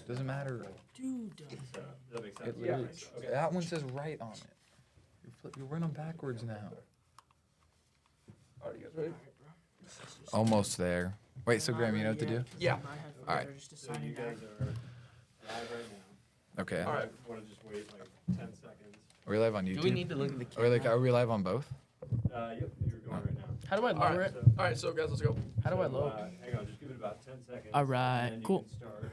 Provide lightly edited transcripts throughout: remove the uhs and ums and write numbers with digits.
Doesn't matter. Dude. That makes sense. It literally, that one says right on it. You're running backwards now. Are you guys ready? Almost there. Wait, so Graham, you know what to do? Yeah. All right. So you guys are live right now. Okay. All right. Want to just wait like 10 seconds? Are we live on YouTube? Do we need to look at the Are we, camera? are we live on both? Yep. You're going right now. How do I lower it? All right. So guys, let's go. How do I lower it? Hang on. Just give it about 10 seconds. All right, And then you cool. can start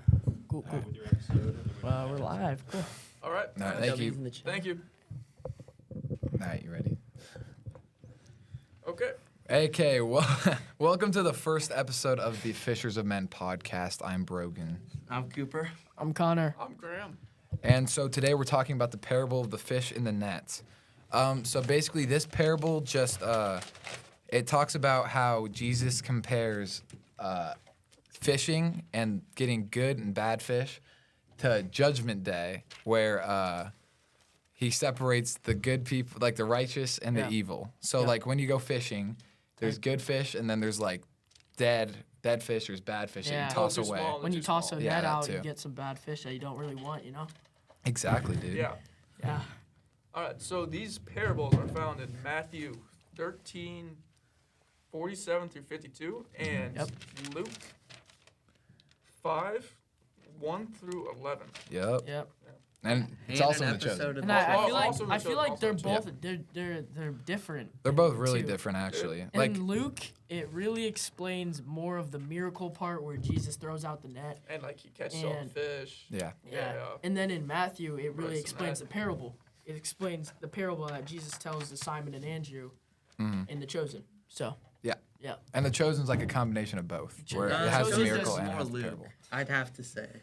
Cool, cool. with your episode. And then We're live. Cool. All right. All right, thank you. Thank you. All right, you ready? Okay. Okay, well, welcome to the first episode of the Fishers of Men podcast. I'm Brogan. I'm Cooper. I'm Connor. I'm Graham. And so today we're talking about the parable of the fish in the nets. So basically this parable just, it talks about how Jesus compares fishing and getting good and bad fish to Judgment Day, where he separates the good people, like the righteous and the evil. So like when you go fishing, there's good fish and then there's like dead fish, there's bad fish that you toss too away. small. When you toss a Yeah, net that out, too. you get some bad fish that you don't really want, you know? Exactly, dude. Yeah. Yeah. All right. So these parables are found in Matthew 13, 47 through 52, and Yep. Luke 5, 1 through 11. Yep. Yep. And it's And also an in the episode chosen. of And the I feel like Also the I feel chosen, like also they're the both they're different. They're both really too. different, actually. In Like, Luke, it really explains more of the miracle part where Jesus throws out the net. And like he catches all the And- fish. yeah. Yeah. Yeah. And then in Matthew, it really Right, so explains that- the parable. It explains the parable that Jesus tells to Simon and Andrew in The Chosen. So, Yeah. yeah. And the chosen's like a combination of both, where it has the Chosen's miracle just and it more has the Luke, parable. I'd have to say.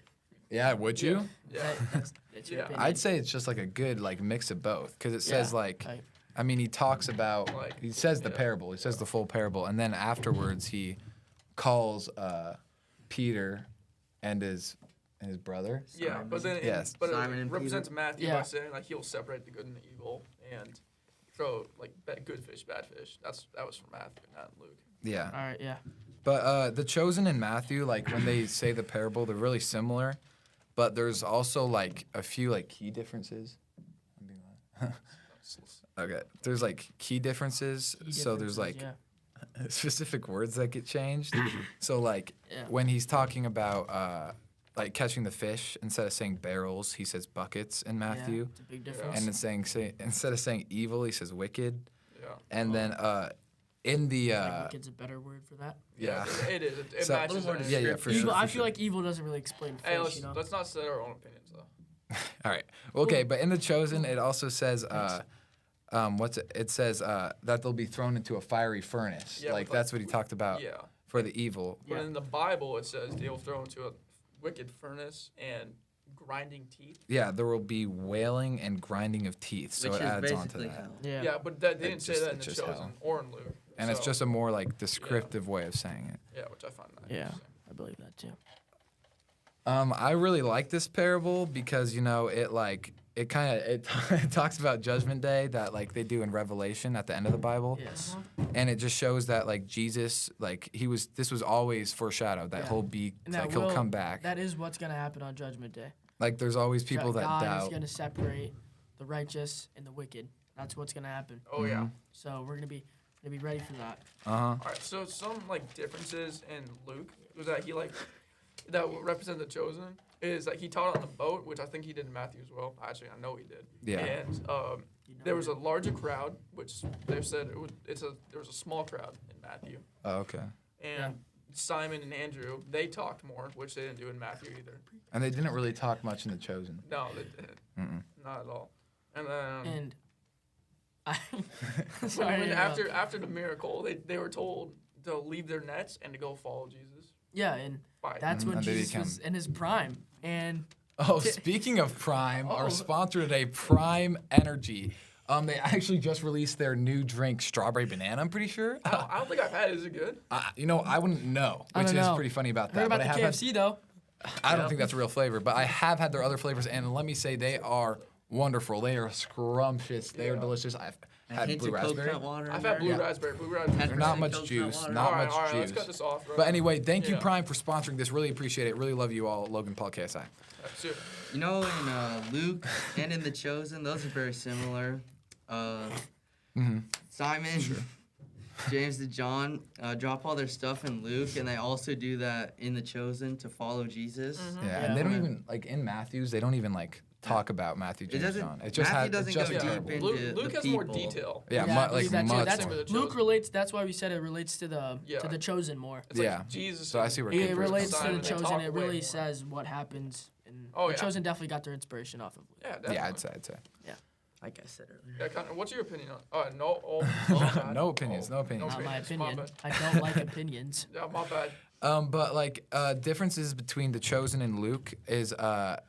Yeah, would you? Yeah. That's your Yeah. opinion. I'd say it's just like a good like mix of both, because it says Yeah, like, type. I mean, he talks about, Like, he says the yeah. parable, he says the full parable, and then afterwards he calls Peter and his brother. Yeah, but then Yes. but Simon it and represents Matthew by Yeah. saying like he'll separate the good and the evil and throw like good fish, bad fish. That was from Matthew, not Luke. Yeah. All right, yeah. But the chosen in Matthew, like when they say the parable, they're really similar, but there's also like a few like key differences. I'm being loud. Okay, there's like key differences. So there's like yeah. specific words that get changed. So like Yeah. when he's talking about like catching the fish, instead of saying barrels, he says buckets in Matthew. Yeah, it's a big difference. And then instead of saying evil, he says wicked. Yeah. And then in the like, wicked's a better word for that. yeah. It is. It So- matches. more it. Yeah, for Evil, sure. I for feel sure. like evil doesn't really explain fish, Hey, let's you know? let's not say our own opinions though. All right. Well, okay, but in the chosen, it also says, it says that they'll be thrown into a fiery furnace. Yeah, Like but that's what he talked about Yeah. for the evil. But Yeah. in the Bible, it says they'll throw into a wicked furnace and grinding teeth. Yeah, there will be wailing and grinding of teeth. So which it is adds on to basically that. hell. Yeah. Yeah, but they didn't say just- that in it's the just Chosen hell. or in Luke. And it's So, just a more like descriptive way of saying it. yeah, which I find that. Yeah, interesting. I believe that too. I really like this parable because it kind of it talks about Judgment Day that like they do in Revelation at the end of the Bible. Yes. And it just shows that like Jesus, like this was always foreshadowed that Yeah. he'll be And that like he'll will- come back. That is what's going to happen on Judgment Day. Like there's always people that God is doubt. going to separate the righteous and the wicked. That's what's going to happen. Oh yeah. So we're going to be ready for that. All right. So some like differences in Luke was that he like that represent the chosen is like he taught on the boat, which I think he did in Matthew as well. Actually, I know he did. Yeah. And You know there was a larger crowd, which they said there was a small crowd in Matthew. Oh, okay. And Simon and Andrew, they talked more, which they didn't do in Matthew either. And they didn't really talk much in the chosen. No, they didn't. Mm-mm. Not at all. And then And I when sorry. after the miracle, they were told to leave their nets and to go follow Jesus. Yeah, and Bye. that's when And they Jesus become- was in his prime. And Oh, speaking of Prime, our Oh. sponsor today, Prime Energy. They actually just released their new drink, Strawberry Banana, I'm pretty sure. I don't think I've had it. Is it good? I wouldn't know, I which don't is know. pretty funny about heard that. about But the I have KFC though. I don't think that's a real flavor, but I have had their other flavors, and let me say they are wonderful. They are scrumptious. They are delicious. A had hint blue of raspberry. coconut water. I've in had there. blue Yeah. raspberry. Blue raspberry. Had They're not Really much coconut juice. water. Not much all right, let's juice. cut this off. Right But now. anyway, thank you, Yeah. Prime, for sponsoring this. Really appreciate it. Really love you all, Logan Paul KSI. That's it. You know, in Luke and in The Chosen, those are very similar. Simon, James, and John drop all their stuff in Luke, and they also do that in The Chosen to follow Jesus. Yeah, Yeah. and they don't even like in Matthew's. They don't even like talk about Matthew, James, doesn't- John. It just Matthew had. doesn't It's just go a deep parable. in- Luke, into Luke the has more people. detail. Yeah, I mu- believe like that too. much That's more. Luke relates. That's why we said it relates to the Yeah. chosen more. It's Yeah. like Jesus. So I see where It Cooper's relates to Simon, the they chosen. talk It way really more. says what happens. And Oh, the yeah. chosen definitely got their inspiration off of Luke. Yeah, definitely. Yeah, I'd say. Like I said earlier. Yeah, Connor, what's your opinion on? No. Oh, my bad. No opinions. No opinions. Not my opinion. bad. I don't like opinions. Yeah, my bad. But like differences between the Chosen and Luke is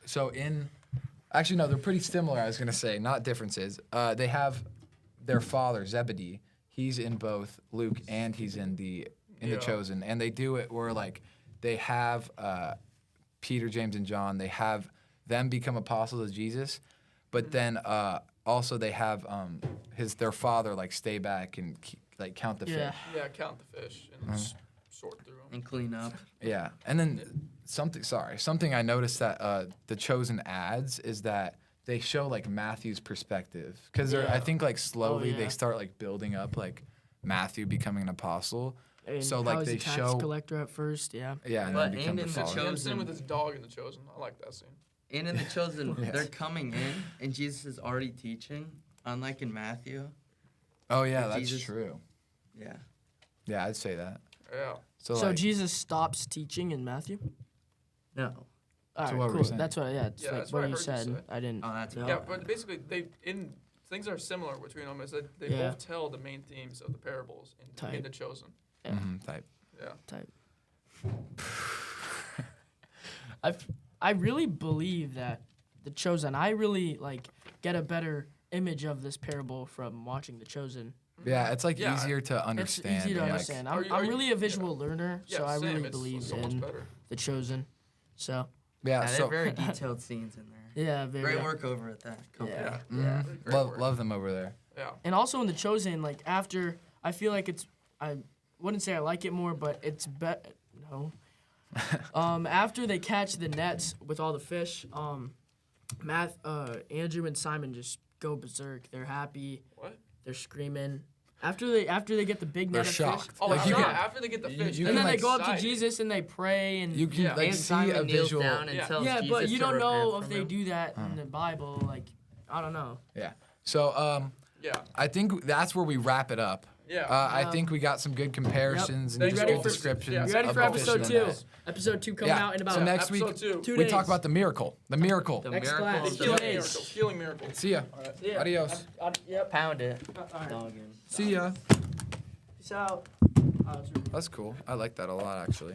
so in actually no, they're pretty similar. I was gonna say not differences. They have their father Zebedee. He's in both Luke and he's in the Yeah. Chosen, and they do it where like they have Peter, James, and John. They have them become apostles of Jesus, but then also they have their father like stay back and like count the Yeah. fish. Yeah, count the fish and sort through them. And clean up. Yeah, and then something I noticed that the Chosen adds is that they show like Matthew's perspective because I think like slowly they yeah. start like building up like Matthew becoming an apostle. And So, how like, he's they a tax show- collector at first. Yeah. Yeah, and But then become and the in the follower. Chosen- Him sitting with his dog in the chosen. I like that scene. And in The Chosen, Yes. they're coming in, and Jesus is already teaching, unlike in Matthew. Oh yeah, Like that's Jesus- true. Yeah. Yeah, I'd say that. Yeah. So, So like, Jesus stops teaching in Matthew. No. All right, what were you cool. saying? That's what. Yeah, it's Yeah, like that's what what I you heard you said. say. I didn't. Oh, that's Yeah. Yeah, but basically things are similar between them. Is that they Yeah. both tell the main themes of the parables in Type. the chosen. type. Yeah. Type. I really believe that the chosen. I really like get a better image of this parable from watching the chosen. Yeah, it's like Yeah. easier to understand. It's easy to and, like, understand. Are I'm, you- I'm are you- really a visual learner, Yeah, so I same. really It's believe so much in better. the chosen. So yeah, Yeah, so they're very detailed scenes in there. yeah, very. Great work over at that company. Yeah. Yeah. mhm. Great love work. love them over there. Yeah. And also in the chosen, like after I feel like I wouldn't say I like it more, but it's no. After they catch the nets with all the fish, Andrew and Simon just go berserk. They're happy. What? They're screaming. After they get the big They're net of shocked. fish, Oh, Like, like you yeah, can- after they get the fish. you and can, then they like, go up to excited. Jesus and they pray and You can Yeah. like And see Simon a kneels visual. down and Yeah. tells yeah, Jesus but you to don't know repent if from they him. do that in the Bible. Like I don't know. Yeah. So Yeah. I think that's where we wrap it up. Yeah. I think we got some good comparisons and Yep. just You ready good for- descriptions. yeah. You ready of for the episode fish 2? and the net. Episode 2 coming Yeah. out in about So next week episode 2. two we days. talk about the miracle. The miracle. The Next miracle class. of the Healing Healing fish. miracle. Healing miracle. See ya. Yeah. Adios. Yep. Pound it. All right. Dogging. See ya. Peace out. Oh, that's really That's cool. I like that a lot actually.